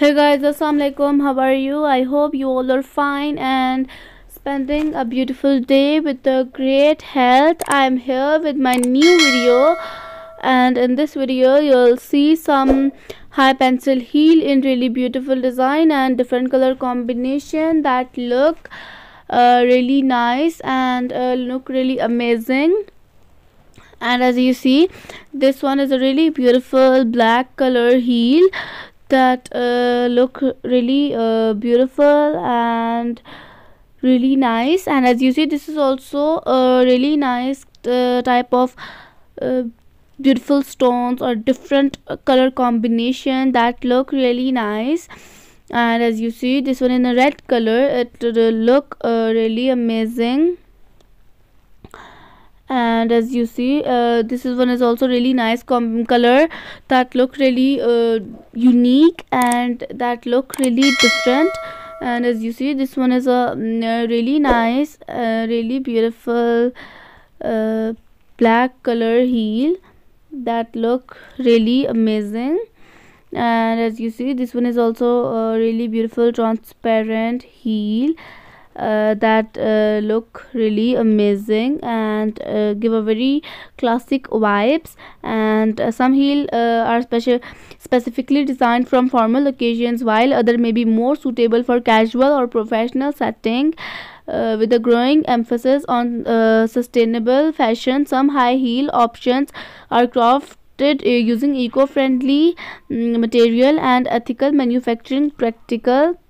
Hey guys, assalamu alaikum. How are you? I hope you all are fine and spending a beautiful day with a great health. I'm here with my new video, and in this video you'll see some high pencil heel in really beautiful design and different color combination that look really nice and look really amazing. And as you see, this one is a really beautiful black color heel that look really beautiful and really nice. And as you see, this is also a really nice type of uh, beautiful stones or different color combination that look really nice. And as you see, this one in a red color, it look really amazing. And as you see, this is one is also really nice color that look really unique and that look really different. And as you see, this one is a really nice really beautiful black color heel that look really amazing. And as you see, this one is also a really beautiful transparent heel that look really amazing and give a very classic vibes. And some heel are specifically designed from formal occasions, while other may be more suitable for casual or professional setting. With a growing emphasis on sustainable fashion, some high heel options are crafted using eco-friendly material and ethical manufacturing practical.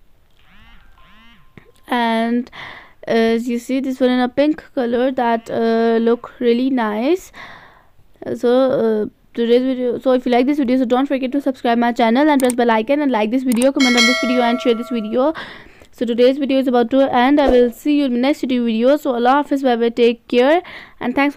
And as you see, this one in a pink color that look really nice. Today's video, so if you like this video, so don't forget to subscribe my channel and press bell icon and like this video, comment on this video and share this video. So today's video is about to end. I will see you in the next video. So Allah Hafiz, bye bye, take care, and thanks for